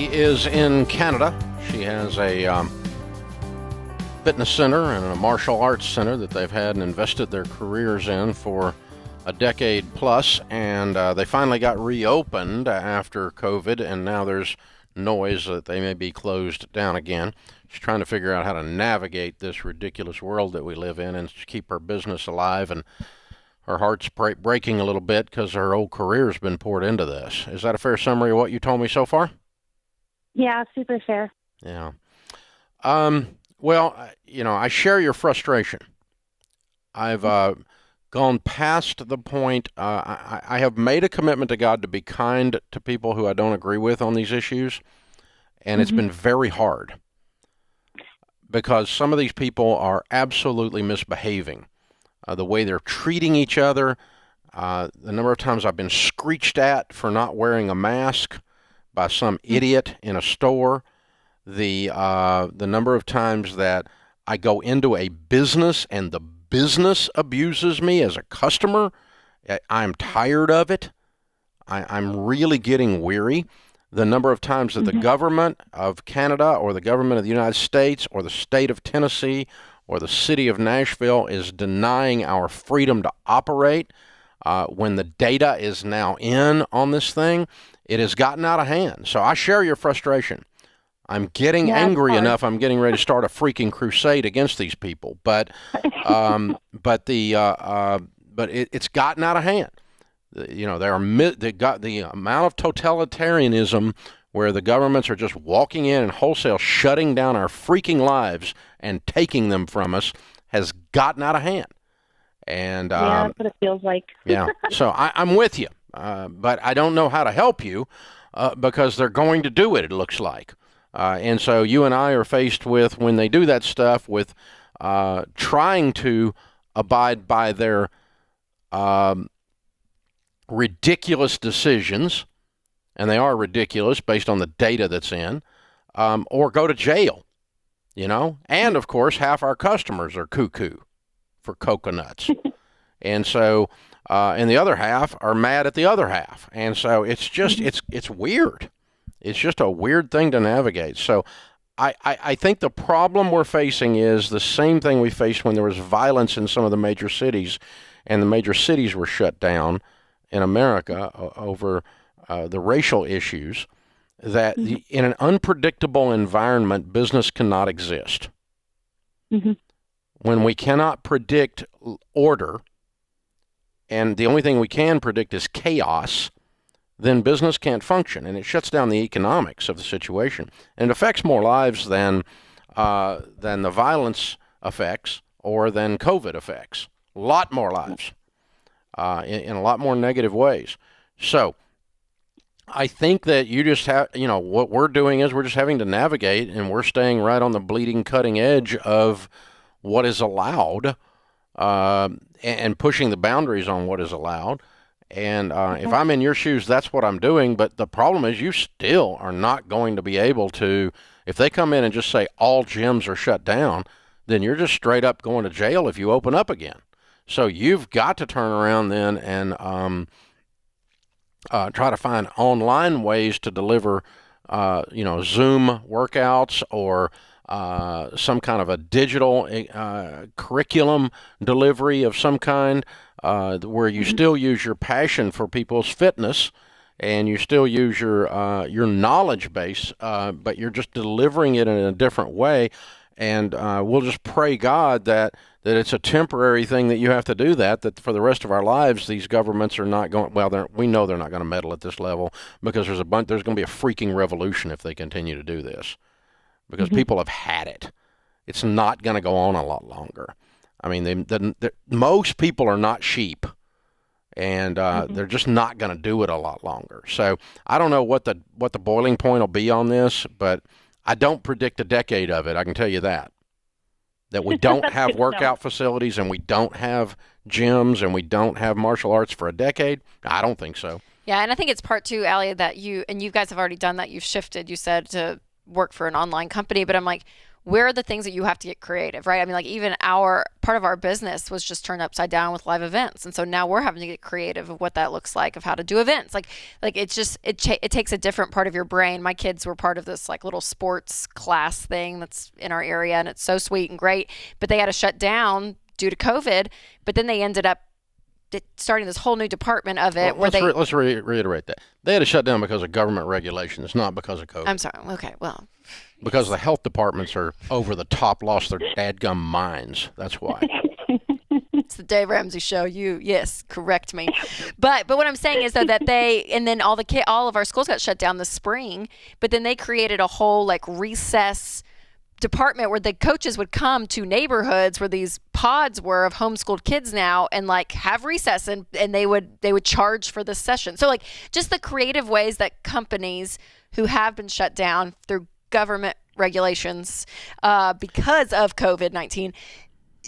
She is in Canada. She has a fitness center and a martial arts center that they've had and invested their careers in for a decade plus, and they finally got reopened after COVID, and now there's noise that they may be closed down again. She's trying to figure out how to navigate this ridiculous world that we live in and keep her business alive, and her heart's breaking a little bit because her old career's been poured into this. Is that a fair summary of what you told me so far? Yeah, super fair. Yeah. Well, I share your frustration. I've gone past the point. I have made a commitment to God to be kind to people who I don't agree with on these issues, and it's been very hard because some of these people are absolutely misbehaving. The way they're treating each other, the number of times I've been screeched at for not wearing a mask by some idiot in a store, the number of times that I go into a business and the business abuses me as a customer. I'm tired of it. I'm really getting weary. The number of times that the government of Canada or the government of the United States or the state of Tennessee or the city of Nashville is denying our freedom to operate when the data is now in on this thing, it has gotten out of hand. So I share your frustration. I'm getting angry enough. I'm getting ready to start a freaking crusade against these people. But it's gotten out of hand. They got the amount of totalitarianism where the governments are just walking in and wholesale shutting down our freaking lives and taking them from us has gotten out of hand. And that's what it feels like. Yeah. So I'm with you, but I don't know how to help you because they're going to do it. It looks like. And so you and I are faced with, when they do that stuff, with trying to abide by their ridiculous decisions, and they are ridiculous based on the data that's in, or go to jail, And, of course, half our customers are cuckoo for coconuts. And so, and the other half are mad at the other half. And so it's just, it's weird. It's just a weird thing to navigate. So I think the problem we're facing is the same thing we faced when there was violence in some of the major cities, and the major cities were shut down in America over the racial issues, that in an unpredictable environment, business cannot exist. When we cannot predict order, and the only thing we can predict is chaos, then business can't function, and it shuts down the economics of the situation. And it affects more lives than the violence affects or than COVID affects. A lot more lives in a lot more negative ways. So I think that you just have, what we're doing is we're just having to navigate, and we're staying right on the bleeding cutting edge of what is allowed and pushing the boundaries on what is allowed. And if I'm in your shoes, that's what I'm doing. But the problem is you still are not going to be able to, if they come in and just say all gyms are shut down, then you're just straight up going to jail if you open up again. So you've got to turn around then and try to find online ways to deliver, Zoom workouts or some kind of a digital curriculum delivery of some kind, where you still use your passion for people's fitness, and you still use your knowledge base, but you're just delivering it in a different way. And we'll just pray God that it's a temporary thing, that you have to do that for the rest of our lives, these governments are not going, we know they're not going to meddle at this level, because there's going to be a freaking revolution if they continue to do this, because people have had it. It's not going to go on a lot longer. I mean, most people are not sheep, and they're just not going to do it a lot longer. So I don't know what the boiling point will be on this, but I don't predict a decade of it. I can tell you that we don't have workout facilities, and we don't have gyms, and we don't have martial arts for a decade. I don't think so. Yeah, and I think it's part two, Allie, that you guys have already done that. You've shifted, you said, to work for an online company, but I'm like, where are the things that you have to get creative, right? I mean, like even our part of our business was just turned upside down with live events. And so now we're having to get creative of what that looks like, of how to do events. Like it's just, it takes a different part of your brain. My kids were part of this like little sports class thing that's in our area, and it's so sweet and great, but they had to shut down due to COVID. But then they ended up starting this whole new department of it Well, where let's reiterate that. They had to shut down because of government regulations, not because of COVID. I'm sorry. Okay. Well, Because the health departments are over the top, lost their dadgum minds. That's why. it's the Dave Ramsey show. Yes, correct me. But what I'm saying is though that and then all of our schools got shut down this spring, but then they created a whole like recess department where the coaches would come to neighborhoods where these pods were of homeschooled kids now and like have recess, and they would charge for this session. So like just the creative ways that companies who have been shut down through government regulations because of COVID-19,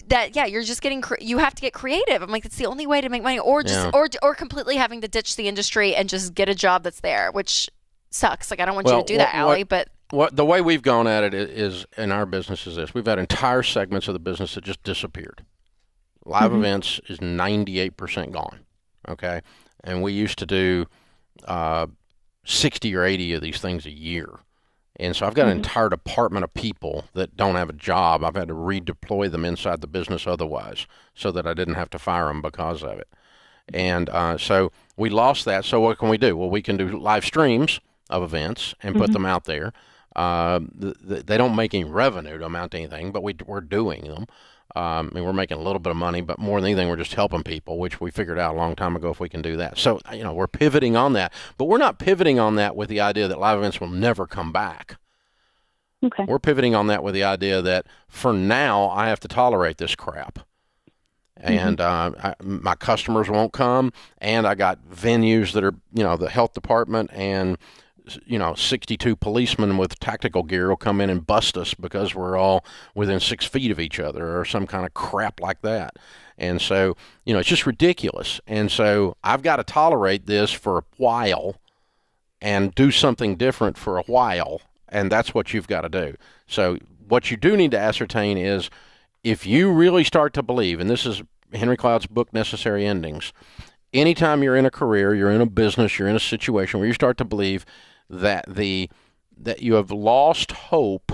that you're just getting you have to get creative. I'm like, it's the only way to make money, or just or completely having to ditch the industry and just get a job that's there, which sucks. Like I don't want you to do that, Allie, but the way we've gone at it is in our business is this: we've had entire segments of the business that just disappeared. Live events is 98% gone. Okay, and we used to do 60 or 80 of these things a year. And so I've got an entire department of people that don't have a job. I've had to redeploy them inside the business otherwise so that I didn't have to fire them because of it. And so we lost that. So what can we do? Well, we can do live streams of events and put them out there. They don't make any revenue to amount to anything, but we're doing them. And we're making a little bit of money, but more than anything, we're just helping people, which we figured out a long time ago if we can do that. So, we're pivoting on that, but we're not pivoting on that with the idea that live events will never come back. Okay. We're pivoting on that with the idea that for now, I have to tolerate this crap. And my customers won't come, and I got venues that are, the health department and 62 policemen with tactical gear will come in and bust us because we're all within 6 feet of each other or some kind of crap like that. And so, it's just ridiculous. And so I've got to tolerate this for a while and do something different for a while. And that's what you've got to do. So what you do need to ascertain is if you really start to believe, and this is Henry Cloud's book, Necessary Endings, anytime you're in a career, you're in a business, you're in a situation where you start to believe that you have lost hope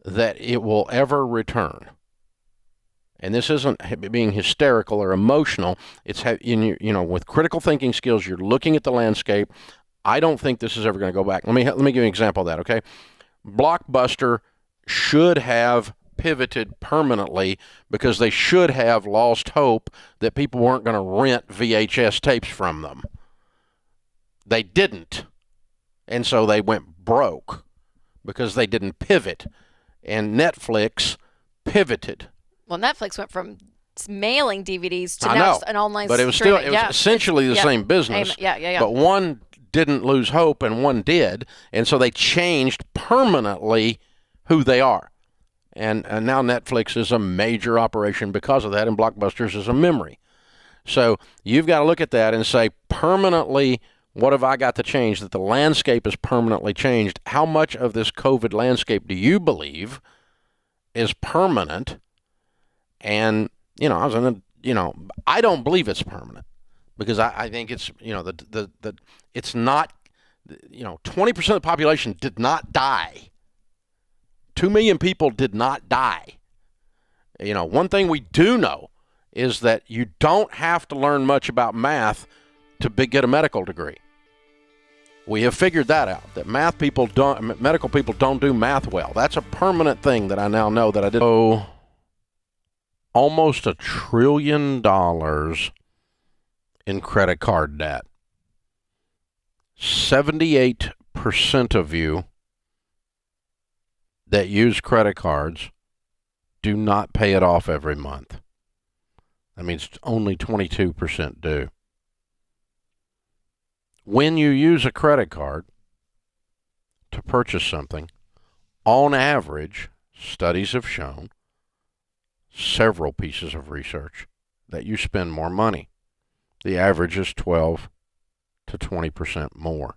that it will ever return. And this isn't being hysterical or emotional. It's with critical thinking skills, you're looking at the landscape. I don't think this is ever going to go back. Let me give you an example of that, okay? Blockbuster should have pivoted permanently because they should have lost hope that people weren't going to rent VHS tapes from them. They didn't. And so they went broke because they didn't pivot. And Netflix pivoted. Well, Netflix went from mailing DVDs to I now know, an online but it was streaming. still essentially the same business. Yeah. But one didn't lose hope and one did, and so they changed permanently who they are. And now Netflix is a major operation because of that, and Blockbusters is a memory. So you've got to look at that and say, permanently, what have I got to change that the landscape is permanently changed? How much of this COVID landscape do you believe is permanent? And, I don't believe it's permanent because I think it's, it's not, 20% of the population did not die. 2 million people did not die. One thing we do know is that you don't have to learn much about math to get a medical degree. We have figured that out, that medical people don't do math well. That's a permanent thing that I now know that I did. Oh, almost $1 trillion in credit card debt. 78% of you that use credit cards do not pay it off every month. That means only 22% do. When you use a credit card to purchase something, on average, studies have shown, several pieces of research, that you spend more money. The average is 12 to 20% more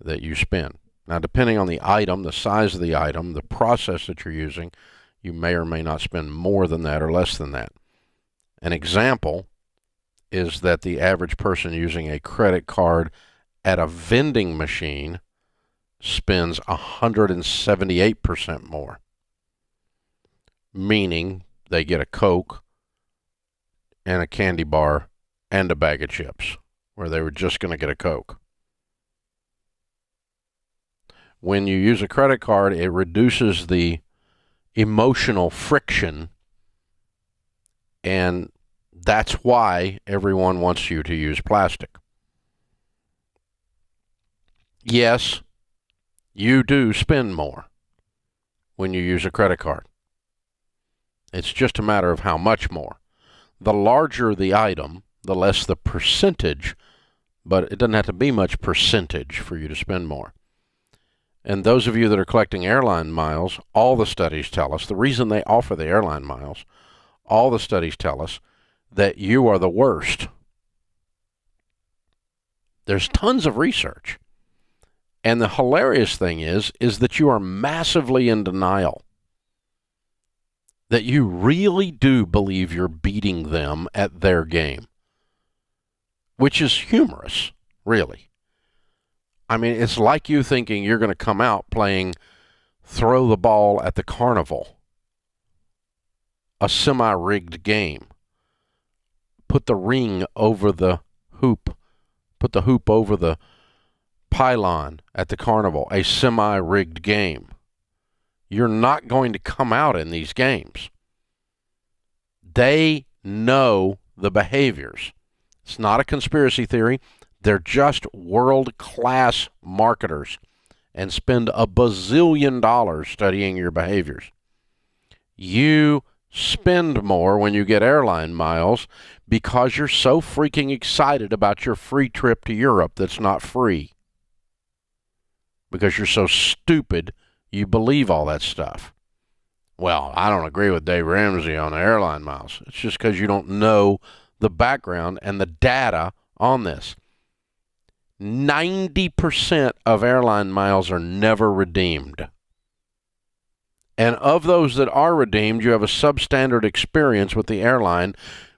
that you spend. Now, depending on the item, the size of the item, the process that you're using, you may or may not spend more than that or less than that. An example is that the average person using a credit card at a vending machine spends 178% more, meaning they get a Coke and a candy bar and a bag of chips, where they were just going to get a Coke. When you use a credit card, it reduces the emotional friction, and that's why everyone wants you to use plastic. Yes, you do spend more when you use a credit card. It's just a matter of how much more. The larger the item, the less the percentage, but it doesn't have to be much percentage for you to spend more. And those of you that are collecting airline miles, all the studies tell us, the reason they offer the airline miles, all the studies tell us that you are the worst. There's tons of research. And the hilarious thing is that you are massively in denial. That you really do believe you're beating them at their game. Which is humorous, really. I mean, it's like you thinking you're going to come out playing throw the ball at the carnival. A semi-rigged game. Put the ring over the hoop. Put the hoop over the pylon at the carnival. A semi-rigged game. You're not going to come out in these games. They know the behaviors. It's not a conspiracy theory. They're just world-class marketers and spend a bazillion dollars studying your behaviors. You spend more when you get airline miles because you're so freaking excited about your free trip to Europe that's not free. Because you're so stupid, you believe all that stuff. Well, I don't agree with Dave Ramsey on the airline miles. It's just because you don't know the background and the data on this. 90% of airline miles are never redeemed. And of those that are redeemed, you have a substandard experience with the airline,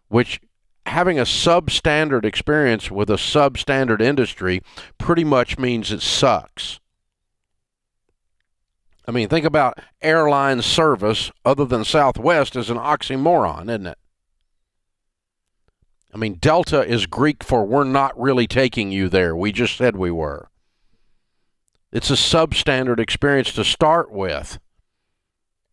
which having a substandard experience with a substandard industry pretty much means it sucks. I mean, think about airline service other than Southwest as an oxymoron, isn't it? I mean, Delta is Greek for we're not really taking you there. We just said we were. It's a substandard experience to start with.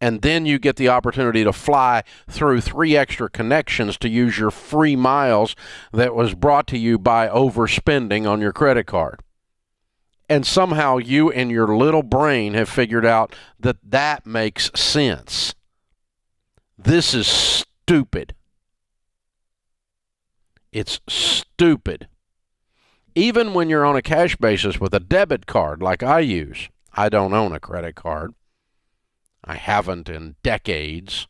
And then you get the opportunity to fly through 3 extra connections to use your free miles that was brought to you by overspending on your credit card. And somehow you and your little brain have figured out that that makes sense. This is stupid. It's stupid. Even when you're on a cash basis with a debit card like I use. I don't own a credit card. I haven't in decades.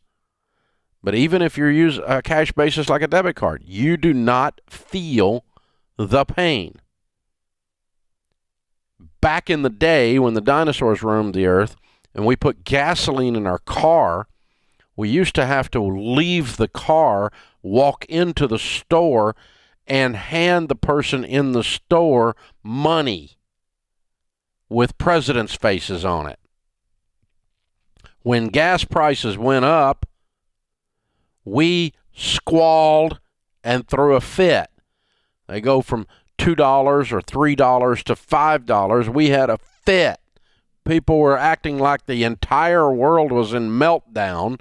But even if you use a cash basis like a debit card, you do not feel the pain. Back in the day when the dinosaurs roamed the earth and we put gasoline in our car, we used to have to leave the car, walk into the store, and hand the person in the store money with presidents' faces on it. When gas prices went up, we squalled and threw a fit. They go from $2 or $3 to $5. We had a fit. People were acting like the entire world was in meltdown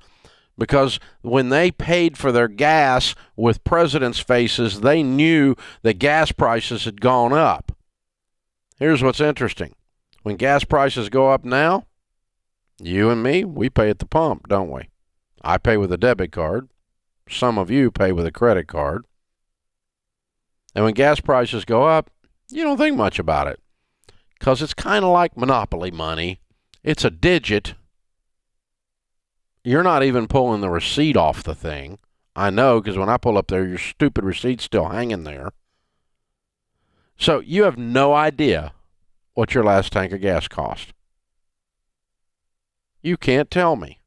because when they paid for their gas with presidents' faces, they knew the gas prices had gone up. Here's what's interesting. When gas prices go up now, you and me, we pay at the pump, don't we? I pay with a debit card. Some of you pay with a credit card. And when gas prices go up, you don't think much about it. Because it's kind of like monopoly money. It's a digit. You're not even pulling the receipt off the thing. I know, because when I pull up there, your stupid receipt's still hanging there. So you have no idea what your last tank of gas cost? You can't tell me.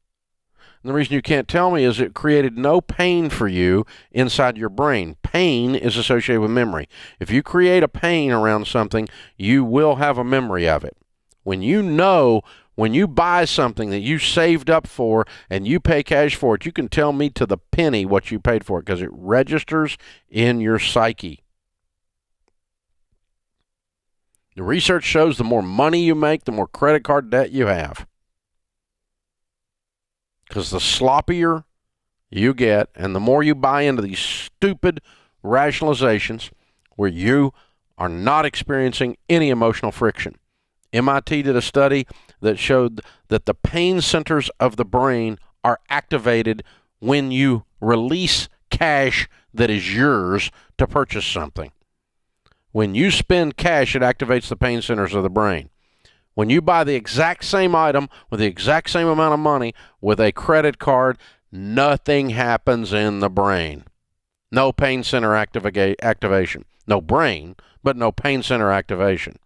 And the reason you can't tell me is it created no pain for you inside your brain. Pain is associated with memory. If you create a pain around something, you will have a memory of it. When you buy something that you saved up for and you pay cash for it, you can tell me to the penny what you paid for it because it registers in your psyche. The research shows the more money you make, the more credit card debt you have. Because the sloppier you get and the more you buy into these stupid rationalizations where you are not experiencing any emotional friction. MIT did a study that showed that the pain centers of the brain are activated when you release cash that is yours to purchase something. When you spend cash, it activates the pain centers of the brain. When you buy the exact same item with the exact same amount of money with a credit card, nothing happens in the brain. No pain center activation. No brain, but no pain center activation.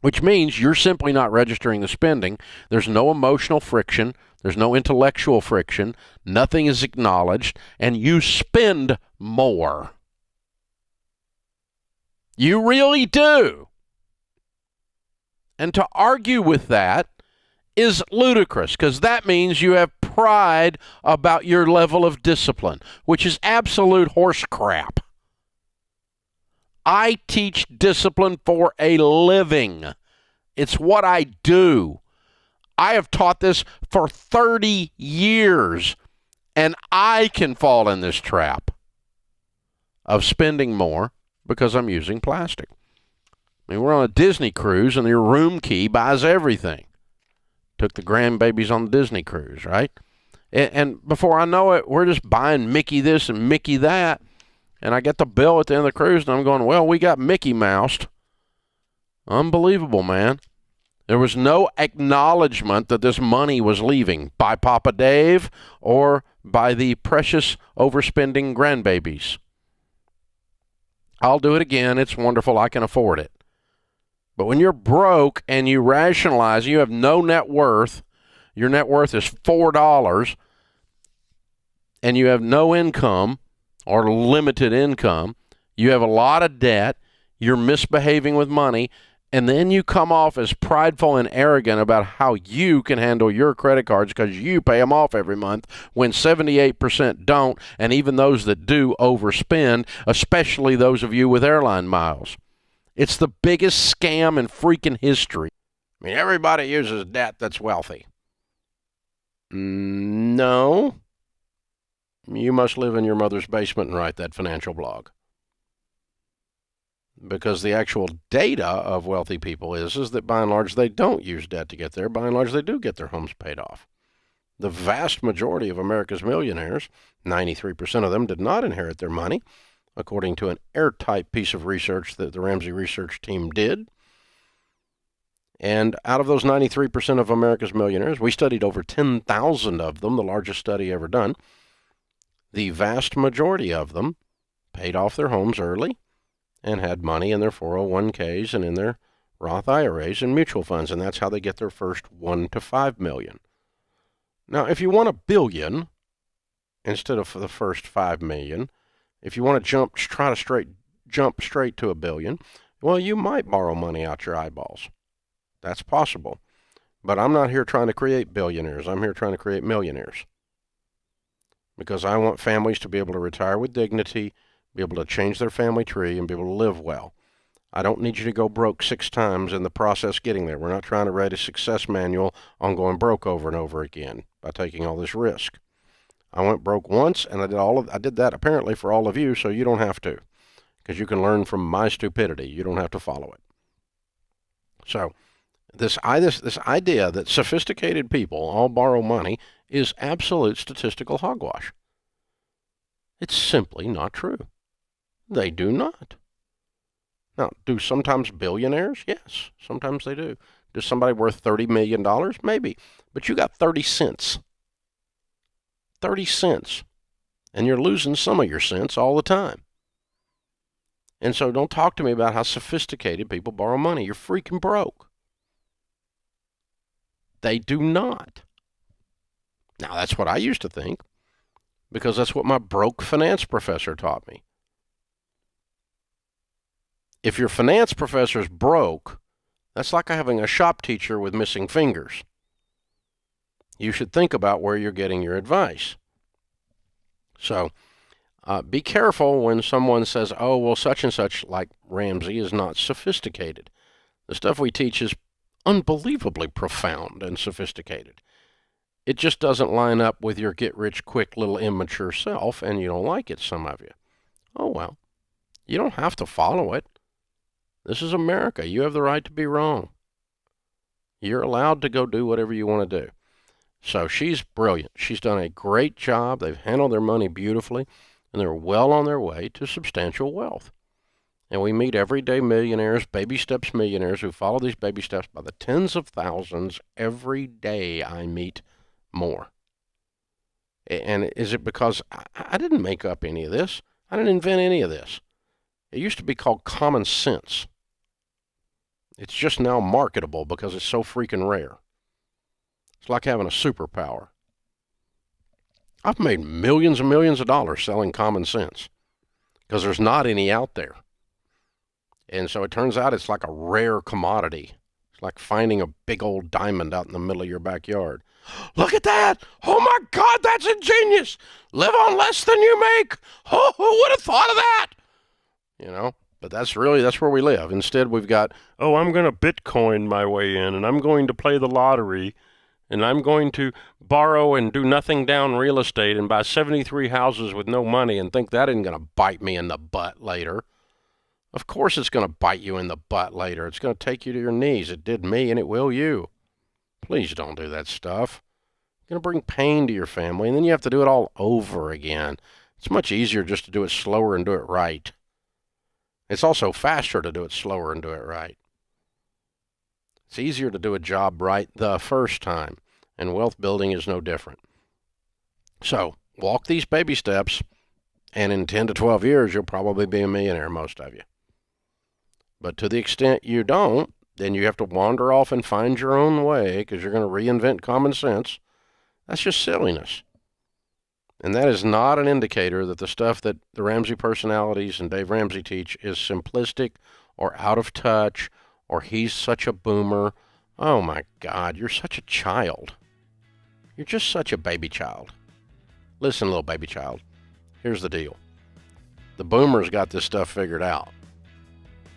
Which means you're simply not registering the spending. There's no emotional friction. There's no intellectual friction. Nothing is acknowledged, and you spend more. You really do. And to argue with that is ludicrous because that means you have pride about your level of discipline, which is absolute horse crap. I teach discipline for a living. It's what I do. I have taught this for 30 years, and I can fall in this trap of spending more because I'm using plastic. I mean, we're on a Disney cruise, and your room key buys everything. Took the grandbabies on the Disney cruise, right? And before I know it, we're just buying Mickey this and Mickey that. And I get the bill at the end of the cruise, and I'm going, well, we got Mickey Moused. Unbelievable, man. There was no acknowledgement that this money was leaving by Papa Dave or by the precious overspending grandbabies. I'll do it again. It's wonderful. I can afford it. But when you're broke and you rationalize, you have no net worth, your net worth is $4, and you have no income or limited income, you have a lot of debt, you're misbehaving with money, and then you come off as prideful and arrogant about how you can handle your credit cards because you pay them off every month when 78% don't, and even those that do overspend, especially those of you with airline miles. It's the biggest scam in freaking history. I mean, everybody uses debt that's wealthy. No. You must live in your mother's basement and write that financial blog. Because the actual data of wealthy people is that by and large they don't use debt to get there. By and large they do get their homes paid off. The vast majority of America's millionaires, 93% of them, did not inherit their money, according to an airtight piece of research that the Ramsey research team did. And out of those 93% of America's millionaires, we studied over 10,000 of them, the largest study ever done. The vast majority of them paid off their homes early and had money in their 401ks and in their Roth IRAs and mutual funds, and that's how they get their first $1 to $5 million. Now, if you want $1 billion instead of the first $5 million, if you want to jump straight to $1 billion, well, you might borrow money out your eyeballs. That's possible. But I'm not here trying to create billionaires. I'm here trying to create millionaires. Because I want families to be able to retire with dignity, be able to change their family tree, and be able to live well. I don't need you to go broke 6 times in the process getting there. We're not trying to write a success manual on going broke over and over again by taking all this risk. I went broke once, and I did that apparently for all of you, so you don't have to, because you can learn from my stupidity. You don't have to follow it. So this idea that sophisticated people all borrow money is absolute statistical hogwash. It's simply not true. They do not. Now, do sometimes billionaires? Yes, sometimes they do. Does somebody worth $30 million? Maybe. But you got 30 cents. 30 cents. And you're losing some of your cents all the time. And so don't talk to me about how sophisticated people borrow money. You're freaking broke. They do not. Now, that's what I used to think, because that's what my broke finance professor taught me. If your finance professor is broke, that's like having a shop teacher with missing fingers. You should think about where you're getting your advice. So be careful when someone says, oh, well, such and such, like Ramsey, is not sophisticated. The stuff we teach is unbelievably profound and sophisticated. It just doesn't line up with your get-rich-quick little immature self, and you don't like it, some of you. Oh, well, you don't have to follow it. This is America. You have the right to be wrong. You're allowed to go do whatever you want to do. So she's brilliant. She's done a great job. They've handled their money beautifully, and they're well on their way to substantial wealth. And we meet everyday millionaires, baby steps millionaires, who follow these baby steps by the tens of thousands. Every day I meet more. And is it because I didn't make up any of this? I didn't invent any of this. It used to be called common sense. It's just now marketable because it's so freaking rare. It's like having a superpower. I've made millions and millions of dollars selling common sense because there's not any out there. And so it turns out it's like a rare commodity. It's like finding a big old diamond out in the middle of your backyard. Look at that! Oh my God, that's ingenious! Live on less than you make! Oh, who would have thought of that? You know? But that's where we live. Instead, we've got, oh, I'm going to Bitcoin my way in, and I'm going to play the lottery, and I'm going to borrow and do nothing down real estate and buy 73 houses with no money and think that isn't going to bite me in the butt later. Of course it's going to bite you in the butt later. It's going to take you to your knees. It did me, and it will you. Please don't do that stuff. It's going to bring pain to your family, and then you have to do it all over again. It's much easier just to do it slower and do it right. It's also faster to do it slower and do it right. It's easier to do a job right the first time, and wealth building is no different. So, walk these baby steps, and in 10 to 12 years, you'll probably be a millionaire, most of you. But to the extent you don't, then you have to wander off and find your own way because you're going to reinvent common sense. That's just silliness. And that is not an indicator that the stuff that the Ramsey personalities and Dave Ramsey teach is simplistic or out of touch or he's such a boomer. Oh my God, you're such a child. You're just such a baby child. Listen, little baby child, here's the deal. The boomers got this stuff figured out.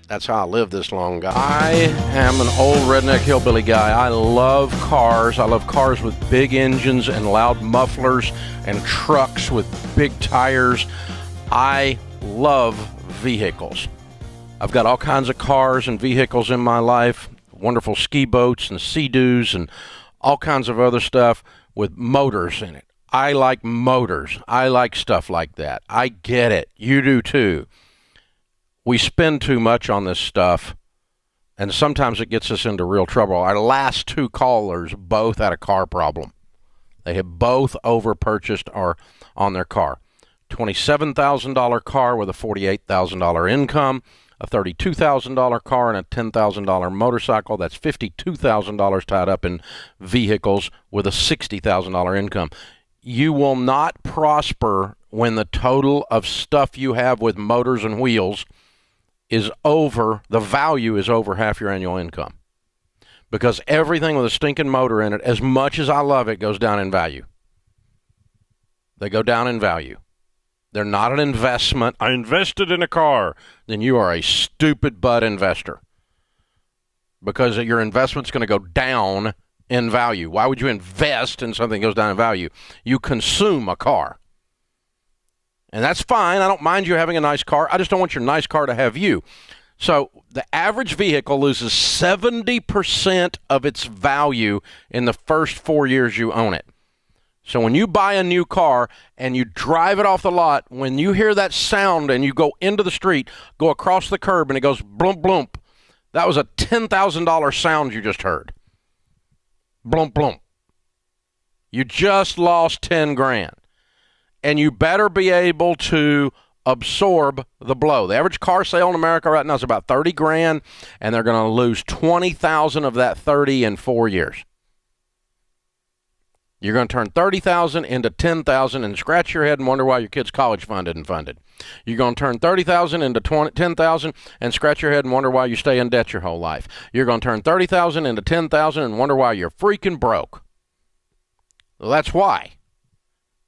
That's how I live this long, guy. I am an old redneck hillbilly guy. I love cars. I love cars with big engines and loud mufflers and trucks with big tires. I love vehicles. I've got all kinds of cars and vehicles in my life, wonderful ski boats and Sea-Doos and all kinds of other stuff with motors in it. I like motors. I like stuff like that. I get it. You do too. We spend too much on this stuff, and sometimes it gets us into real trouble. Our last two callers both had a car problem. They have both over-purchased on their car. $27,000 car with a $48,000 income, a $32,000 car, and a $10,000 motorcycle. That's $52,000 tied up in vehicles with a $60,000 income. You will not prosper when the total of stuff you have with motors and wheels the value is over half your annual income. Because everything with a stinking motor in it, as much as I love it, goes down in value. They go down in value. They're not an investment. I invested in a car. Then you are a stupid butt investor. Because your investment's going to go down in value. Why would you invest in something that goes down in value? You consume a car. And that's fine. I don't mind you having a nice car. I just don't want your nice car to have you. So the average vehicle loses 70% of its value in the first 4 years you own it. So when you buy a new car and you drive it off the lot, when you hear that sound and you go into the street, go across the curb and it goes blump, blump, that was a $10,000 sound you just heard. Blump, blump. You just lost 10 grand. And you better be able to absorb the blow. The average car sale in America right now is about 30 grand, and they're going to lose 20,000 of that 30 in 4 years. You're going to turn 30,000 into 10,000 and scratch your head and wonder why your kid's college fund isn't funded. You're going to turn 30,000 into 10,000 and scratch your head and wonder why you stay in debt your whole life. You're going to turn 30,000 into 10,000 and wonder why you're freaking broke. Well, that's why.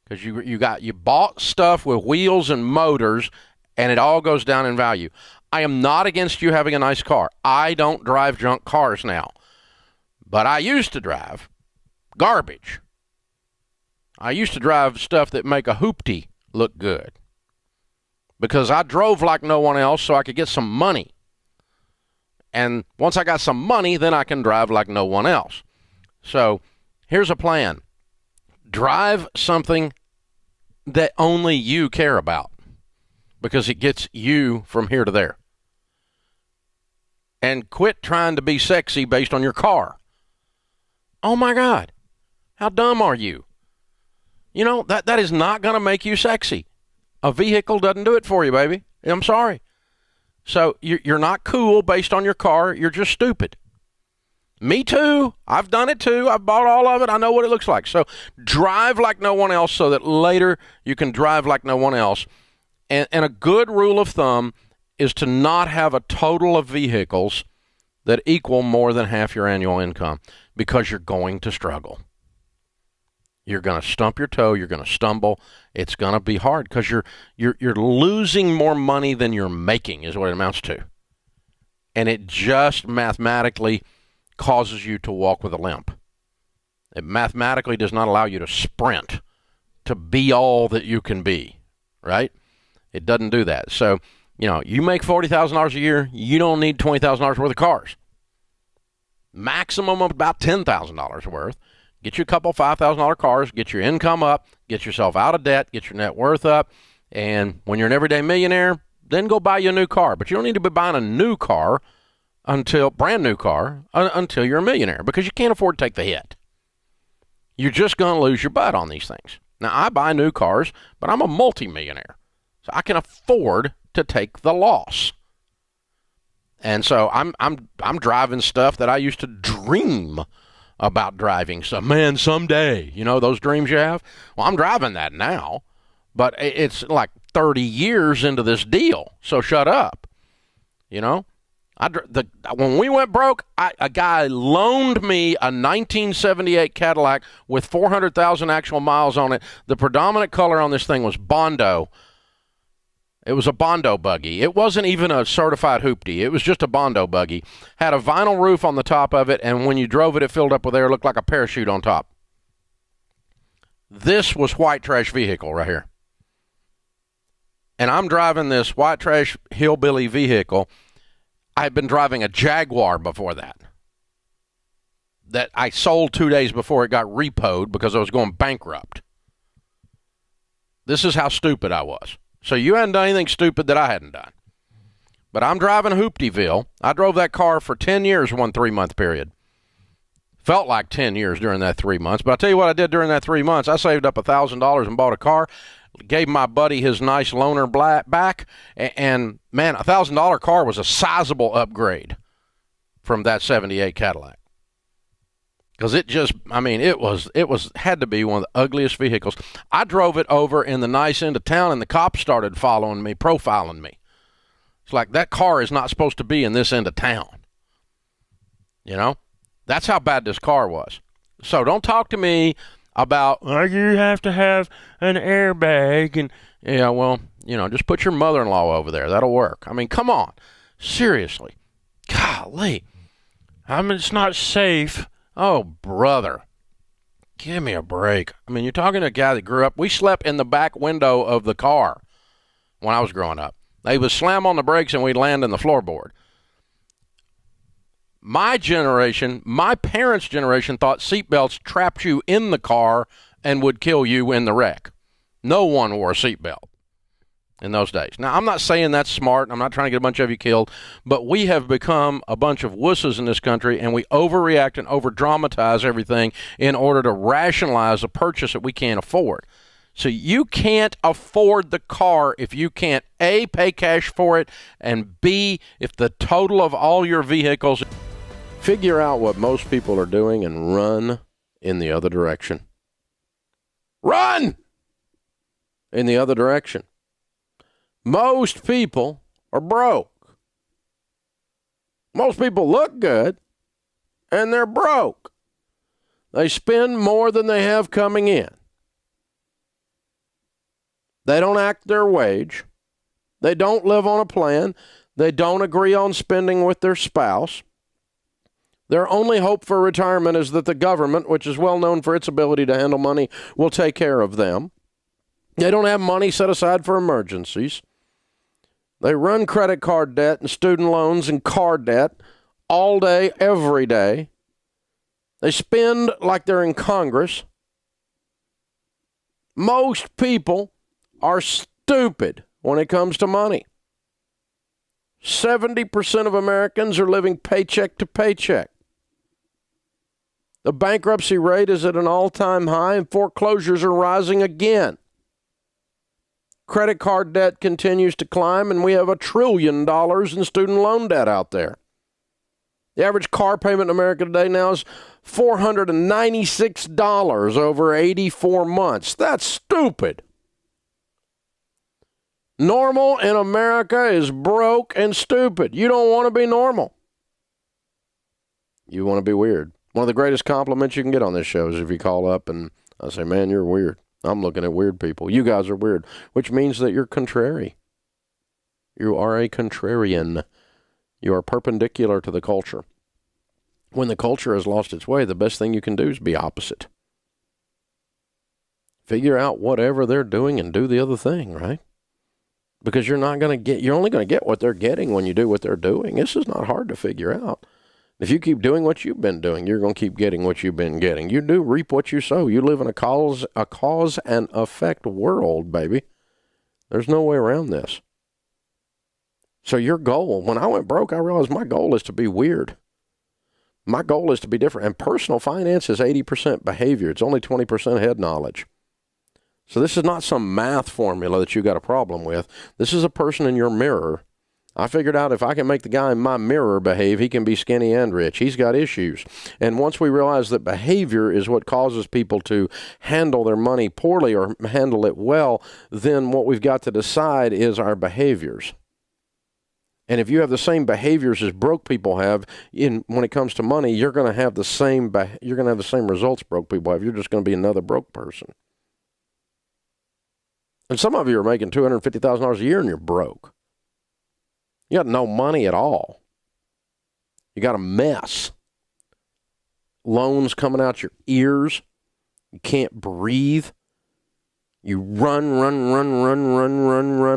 Because you bought stuff with wheels and motors, and it all goes down in value. I am not against you having a nice car. I don't drive junk cars now. But I used to drive garbage. I used to drive stuff that make a hoopty look good. Because I drove like no one else so I could get some money. And once I got some money, then I can drive like no one else. So here's a plan. Drive something that only you care about, because it gets you from here to there. And quit trying to be sexy based on your car. Oh my God, how dumb are you? You know, that is not going to make you sexy. A vehicle doesn't do it for you, baby. I'm sorry. So you're not cool based on your car. You're just stupid. Me too. I've done it too. I've bought all of it. I know what it looks like. So drive like no one else so that later you can drive like no one else. And a good rule of thumb is to not have a total of vehicles that equal more than half your annual income, because you're going to struggle. You're going to stump your toe. You're going to stumble. It's going to be hard because you're losing more money than you're making is what it amounts to. And it just mathematically causes you to walk with a limp. It mathematically does not allow you to sprint to be all that you can be, right? It doesn't do that. So, you know, you make $40,000 a year, you don't need $20,000 worth of cars. Maximum of about $10,000 worth. Get you a couple $5,000 cars, get your income up, get yourself out of debt, get your net worth up, and when you're an everyday millionaire, then go buy you a new car. But you don't need to be buying a new car brand new car until you're a millionaire, because you can't afford to take the hit. You're just going to lose your butt on these things. Now, I buy new cars, but I'm a multimillionaire, so I can afford to take the loss. And so I'm driving stuff that I used to dream about driving. So, man, someday, you know, those dreams you have. Well, I'm driving that now, but it's like 30 years into this deal. So shut up. You know, when we went broke, a guy loaned me a 1978 Cadillac with 400,000 actual miles on it. The predominant color on this thing was Bondo. It was a Bondo buggy. It wasn't even a certified hoopty. It was just a Bondo buggy. Had a vinyl roof on the top of it, and when you drove it, it filled up with air. It looked like a parachute on top. This was white trash vehicle right here. And I'm driving this white trash hillbilly vehicle. I had been driving a Jaguar before that I sold 2 days before it got repoed because I was going bankrupt. This is how stupid I was. So you hadn't done anything stupid that I hadn't done. But I'm driving a Hooptyville. I drove that car for 10 years, 1 3-month period. Felt like 10 years during that 3 months. But I'll tell you what I did during that 3 months. I saved up $1,000 and bought a car. Gave my buddy his nice loaner back. And man, $1,000 car was a sizable upgrade from that 78 Cadillac. Because it had to be one of the ugliest vehicles. I drove it over in the nice end of town, and the cops started following me, profiling me. It's like, that car is not supposed to be in this end of town. You know? That's how bad this car was. So don't talk to me about, you have to have an airbag. And, yeah, well, you know, just put your mother-in-law over there. That'll work. I mean, come on. Seriously. Golly. It's not safe. Oh, brother, give me a break. I mean, you're talking to a guy that grew up. We slept in the back window of the car when I was growing up. They would slam on the brakes and we'd land in the floorboard. My generation, my parents' generation, thought seatbelts trapped you in the car and would kill you in the wreck. No one wore a seatbelt in those days. Now, I'm not saying that's smart. I'm not trying to get a bunch of you killed, but we have become a bunch of wusses in this country, and we overreact and over-dramatize everything in order to rationalize a purchase that we can't afford. So you can't afford the car if you can't A, pay cash for it, and B, if the total of all your vehicles. Figure out what most people are doing and run in the other direction. Run in the other direction. Most people are broke. Most people look good, and they're broke. They spend more than they have coming in. They don't act their wage. They don't live on a plan. They don't agree on spending with their spouse. Their only hope for retirement is that the government, which is well known for its ability to handle money, will take care of them. They don't have money set aside for emergencies. They run credit card debt and student loans and car debt all day, every day. They spend like they're in Congress. Most people are stupid when it comes to money. 70% of Americans are living paycheck to paycheck. The bankruptcy rate is at an all-time high, and foreclosures are rising again. Credit card debt continues to climb, and we have $1 trillion in student loan debt out there. The average car payment in America today now is $496 over 84 months. That's stupid. Normal in America is broke and stupid. You don't want to be normal. You want to be weird. One of the greatest compliments you can get on this show is if you call up and I say, man, you're weird. I'm looking at weird people. You guys are weird, which means that you're contrary. You are a contrarian. You are perpendicular to the culture. When the culture has lost its way, the best thing you can do is be opposite. Figure out whatever they're doing and do the other thing, right? Because you're only going to get what they're getting when you do what they're doing. This is not hard to figure out. If you keep doing what you've been doing, you're going to keep getting what you've been getting. You do reap what you sow. You live in a cause and effect world, baby. There's no way around this. So your goal, when I went broke, I realized my goal is to be weird. My goal is to be different. And personal finance is 80% behavior. It's only 20% head knowledge. So this is not some math formula that you got a problem with. This is a person in your mirror. I figured out if I can make the guy in my mirror behave, he can be skinny and rich. He's got issues. And once we realize that behavior is what causes people to handle their money poorly or handle it well, then what we've got to decide is our behaviors. And if you have the same behaviors as broke people have when it comes to money, you're going to have the same results broke people have. You're just going to be another broke person. And some of you are making $250,000 a year and you're broke. You got no money at all. You got a mess. Loans coming out your ears. You can't breathe. You run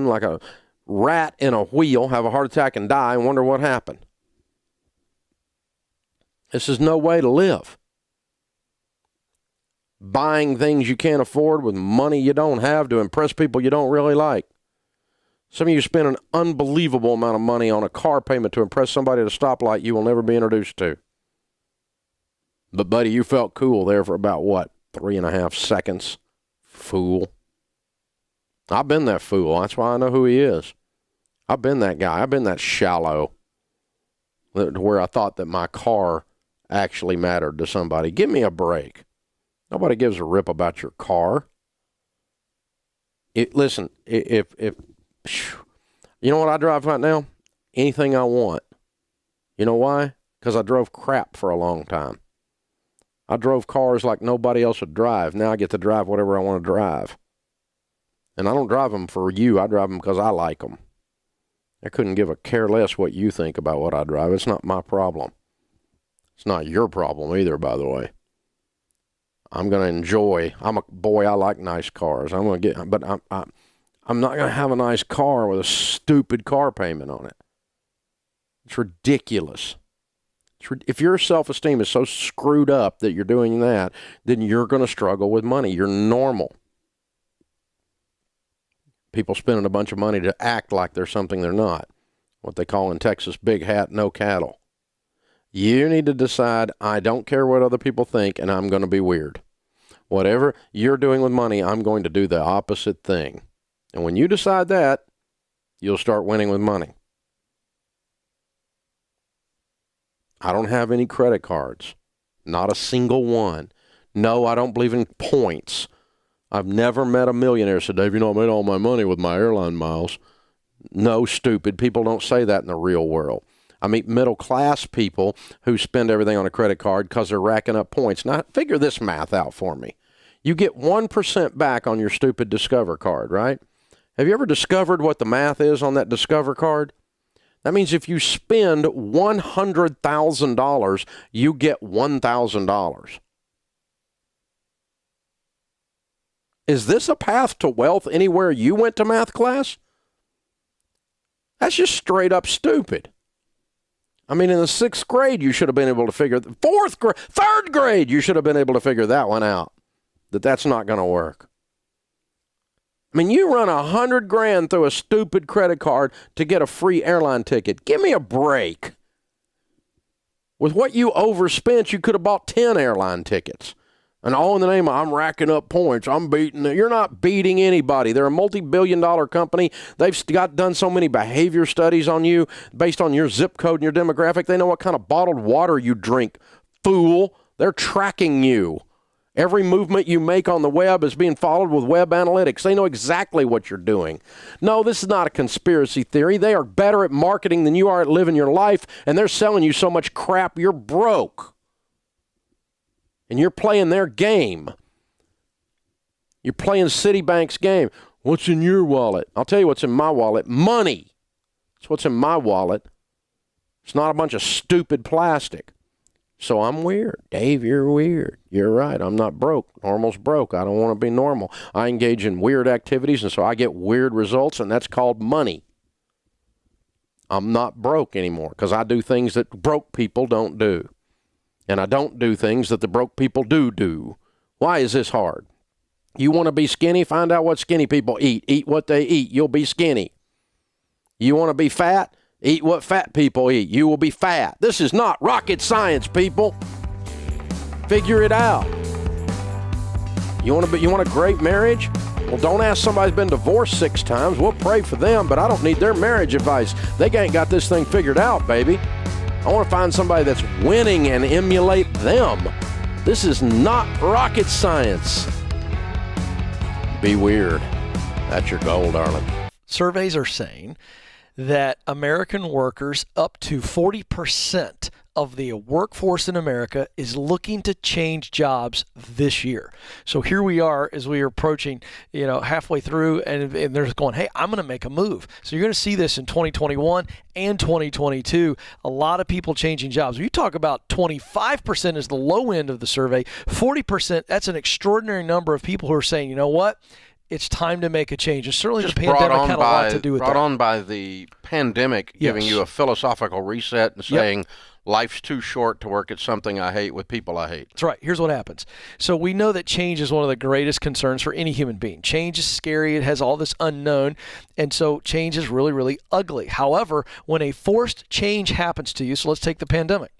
like a rat in a wheel, have a heart attack and die and wonder what happened. This is no way to live. Buying things you can't afford with money you don't have to impress people you don't really like. Some of you spend an unbelievable amount of money on a car payment to impress somebody at a stoplight you will never be introduced to. But, buddy, you felt cool there for about, 3.5 seconds? Fool. I've been that fool. That's why I know who he is. I've been that guy. I've been that shallow where I thought that my car actually mattered to somebody. Give me a break. Nobody gives a rip about your car. Listen, if you know what I drive right now? Anything I want. You know why? Because I drove crap for a long time. I drove cars like nobody else would drive. Now I get to drive whatever I want to drive. And I don't drive them for you. I drive them because I like them. I couldn't give a care less what you think about what I drive. It's not my problem. It's not your problem either, by the way. I'm going to enjoy. I'm a boy. I like nice cars. I'm going to get, but I'm not going to have a nice car with a stupid car payment on it. It's ridiculous. If your self-esteem is so screwed up that you're doing that, then you're going to struggle with money. You're normal. People spending a bunch of money to act like they're something they're not. What they call in Texas, big hat, no cattle. You need to decide, I don't care what other people think, and I'm going to be weird. Whatever you're doing with money, I'm going to do the opposite thing. And when you decide that, you'll start winning with money. I don't have any credit cards. Not a single one. No, I don't believe in points. I've never met a millionaire who said, Dave, I made all my money with my airline miles. No, stupid. People don't say that in the real world. I meet middle-class people who spend everything on a credit card because they're racking up points. Now, figure this math out for me. You get 1% back on your stupid Discover card, right? Have you ever discovered what the math is on that Discover card? That means if you spend $100,000, you get $1,000. Is this a path to wealth anywhere you went to math class? That's just straight up stupid. I mean, in the 6th grade, you should have been able to figure, 4th grade, 3rd grade, you should have been able to figure that one out, that's not going to work. I mean, you run $100,000 through a stupid credit card to get a free airline ticket. Give me a break. With what you overspent, you could have bought 10 airline tickets. And all in the name of, I'm racking up points. I'm beating it. You're not beating anybody. They're a multi-billion-dollar company. They've done so many behavior studies on you based on your zip code and your demographic. They know what kind of bottled water you drink, fool. They're tracking you. Every movement you make on the web is being followed with web analytics. They know exactly what you're doing. No, this is not a conspiracy theory. They are better at marketing than you are at living your life, and they're selling you so much crap you're broke. And you're playing their game. You're playing Citibank's game. What's in your wallet? I'll tell you what's in my wallet. Money. That's what's in my wallet. It's not a bunch of stupid plastic. So I'm weird. Dave, you're weird. You're right. I'm not broke. Normal's broke. I don't want to be normal. I engage in weird activities, and so I get weird results, and that's called money. I'm not broke anymore because I do things that broke people don't do. And I don't do things that the broke people do. Why is this hard? You want to be skinny? Find out what skinny people eat. Eat what they eat. You'll be skinny. You want to be fat? Eat what fat people eat. You will be fat. This is not rocket science, people. Figure it out. You want a great marriage? Well, don't ask somebody who's been divorced 6 times. We'll pray for them, but I don't need their marriage advice. They ain't got this thing figured out, baby. I want to find somebody that's winning and emulate them. This is not rocket science. Be weird. That's your goal, darling. Surveys are saying that American workers, up to 40% of the workforce in America, is looking to change jobs this year. So here we are as we are approaching, halfway through, and they're going, hey, I'm going to make a move. So you're going to see this in 2021 and 2022. A lot of people changing jobs. When you talk about 25% is the low end of the survey, 40%, that's an extraordinary number of people who are saying, you know what? It's time to make a change. And certainly the pandemic had a lot to do with that. Brought on by the pandemic, giving you a philosophical reset and saying, life's too short to work at something I hate with people I hate. That's right. Here's what happens. So we know that change is one of the greatest concerns for any human being. Change is scary. It has all this unknown. And so change is really, really ugly. However, when a forced change happens to you, so let's take the pandemic.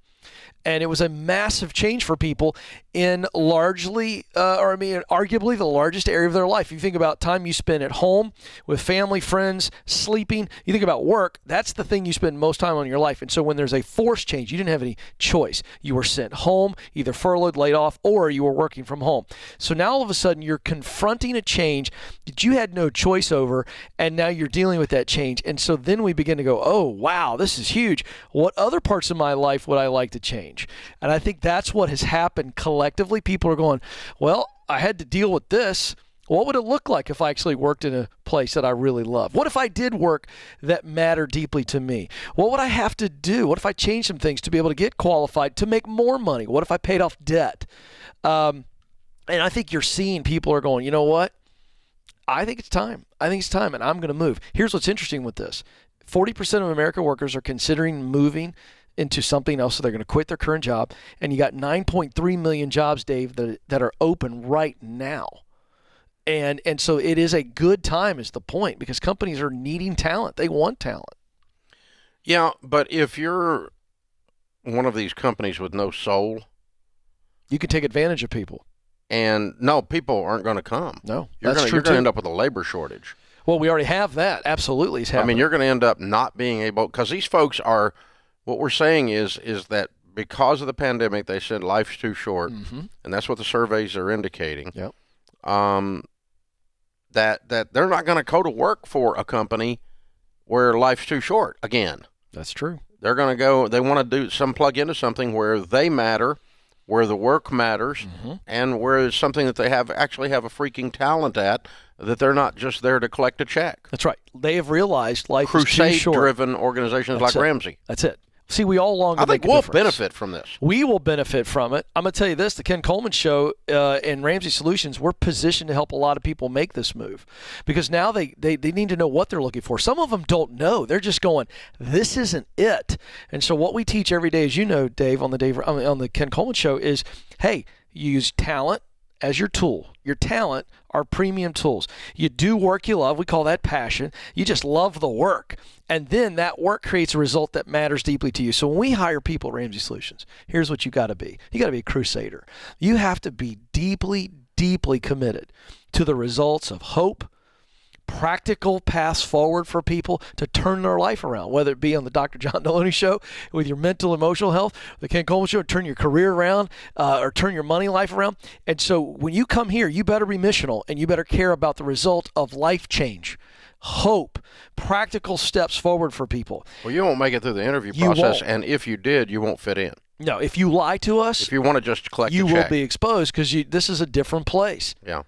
And it was a massive change for people in arguably the largest area of their life. You think about time you spend at home with family, friends, sleeping. You think about work. That's the thing you spend most time on in your life. And so when there's a forced change, you didn't have any choice. You were sent home, either furloughed, laid off, or you were working from home. So now all of a sudden you're confronting a change that you had no choice over, and now you're dealing with that change. And so then we begin to go, oh, wow, this is huge. What other parts of my life would I like to change? And I think that's what has happened collectively. People are going, well, I had to deal with this. What would it look like if I actually worked in a place that I really love? What if I did work that mattered deeply to me? What would I have to do? What if I changed some things to be able to get qualified to make more money? What if I paid off debt? And I think you're seeing people are going, you know what? I think it's time. And I'm going to move. Here's what's interesting with this. 40% of American workers are considering moving into something else, so they're going to quit their current job. And you got 9.3 million jobs, Dave, that are open right now. And so it is a good time is the point, because companies are needing talent. They want talent. Yeah, but if you're one of these companies with no soul, you can take advantage of people. And no, people aren't going to come. No, You're that's going true to too. end up with a labor shortage. Well, we already have that. Absolutely, it's I happening. mean, you're going to end up not being able, because these folks are, what we're saying is that because of the pandemic, they said life's too short, and that's what the surveys are indicating. Yep. That they're not going to go to work for a company where life's too short again. That's true. They're going to go, they want to plug into something where they matter, where the work matters, and where it's something that they actually have a freaking talent at, that they're not just there to collect a check. That's right. They have realized life is too short. Crusade-driven organizations That's like it. Ramsey. That's it. See, we all long to I make think a we'll difference. benefit from this. We will benefit from it. I'm going to tell you this, the Ken Coleman Show and Ramsey Solutions, we're positioned to help a lot of people make this move because now they need to know what they're looking for. Some of them don't know. They're just going, this isn't it. And so what we teach every day, as you know, Dave, on the Ken Coleman Show is, hey, you use talent as your tool. Your talent are premium tools. You do work you love. We call that passion. You just love the work. And then that work creates a result that matters deeply to you. So when we hire people at Ramsey Solutions, here's what you got to be. You got to be a crusader. You have to be deeply, deeply committed to the results of hope, practical paths forward for people to turn their life around, whether it be on the Dr. John Deloney Show with your mental, emotional health, the Ken Coleman Show, turn your career around or turn your money life around. And so when you come here, you better be missional and you better care about the result of life change, hope, practical steps forward for people. Well, you won't make it through the interview You process, won't. and if you did, you won't fit in. No, if you lie to us, If you want to just collect you a will check. be exposed because this is a different place. Yeah.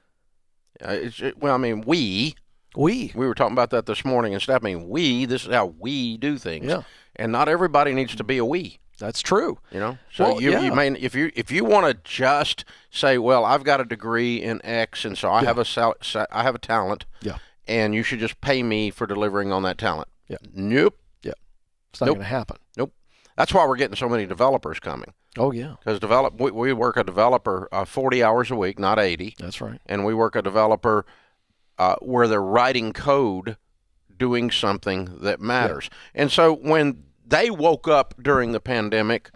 Well, I mean, we were talking about that this morning and stuff. I mean, this is how we do things. Yeah. And not everybody needs to be a we. That's true. You know, so Well, you yeah. may if you want to just say, well, I've got a degree in X, and so I have a talent, Yeah. and you should just pay me for delivering on that talent. Yeah. Nope. It's not Nope. going to happen. Nope. That's why we're getting so many developers coming. Oh, yeah. Because we work a developer 40 hours a week, not 80, That's right. and we work a developer where they're writing code, doing something that matters. And so when they woke up during the pandemic,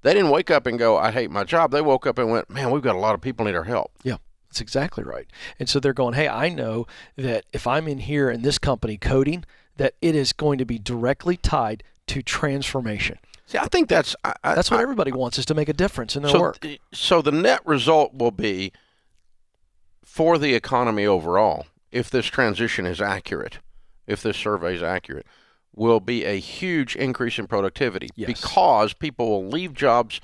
they didn't wake up and go, I hate my job. They woke up and went, man, we've got a lot of people need our help. Yeah, that's exactly right. And so they're going, hey, I know that if I'm in here in this company coding, that it is going to be directly tied to transformation. See, I think that's That's what everybody wants, is to make a difference in their so, work. So the net result will be for the economy overall, if this transition is accurate, if this survey is accurate, will be a huge increase in productivity because people will leave jobs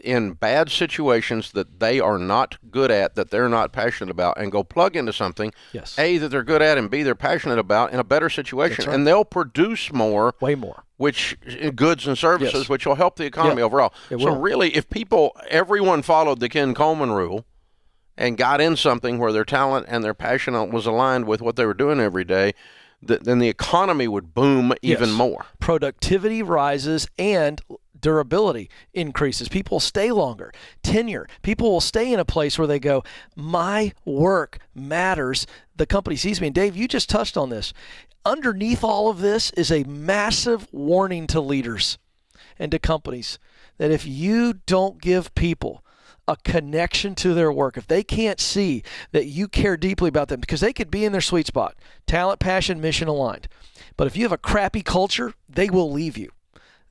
in bad situations that they are not good at, that they're not passionate about, and go plug into something, Yes. A, that they're good at, and B, they're passionate about in a better situation. That's right. And they'll produce more, Way more. which goods and services, Yes. which will help the economy overall. It So will. really, if everyone followed the Ken Coleman rule and got in something where their talent and their passion was aligned with what they were doing every day, then the economy would boom even Yes. more. Productivity rises and durability increases. People stay longer. Tenure. People will stay in a place where they go, my work matters. The company sees me. And Dave, you just touched on this. Underneath all of this is a massive warning to leaders and to companies that if you don't give people a connection to their work, if they can't see that you care deeply about them, because they could be in their sweet spot, talent, passion, mission aligned. But if you have a crappy culture, they will leave you.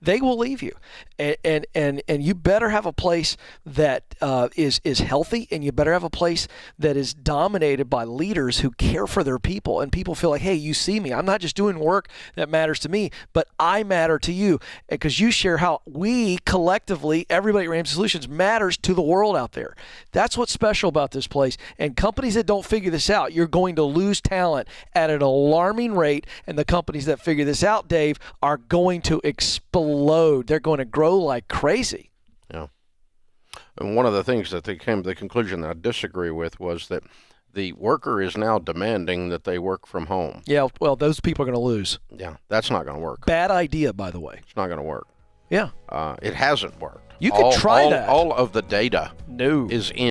They will leave you, and you better have a place that is healthy, and you better have a place that is dominated by leaders who care for their people, and people feel like, hey, you see me. I'm not just doing work that matters to me, but I matter to you, because you share how we collectively, everybody at Ramsey Solutions, matters to the world out there. That's what's special about this place. And companies that don't figure this out, you're going to lose talent at an alarming rate, and the companies that figure this out, Dave, are going to explode. They're going to grow like crazy. Yeah. And one of the things that they came to the conclusion that I disagree with was that the worker is now demanding that they work from home. Yeah, well, those people are going to lose. Yeah, that's not going to work. Bad idea, by the way. It's not going to work. Yeah. It hasn't worked. You could try that. All of the data No. is in.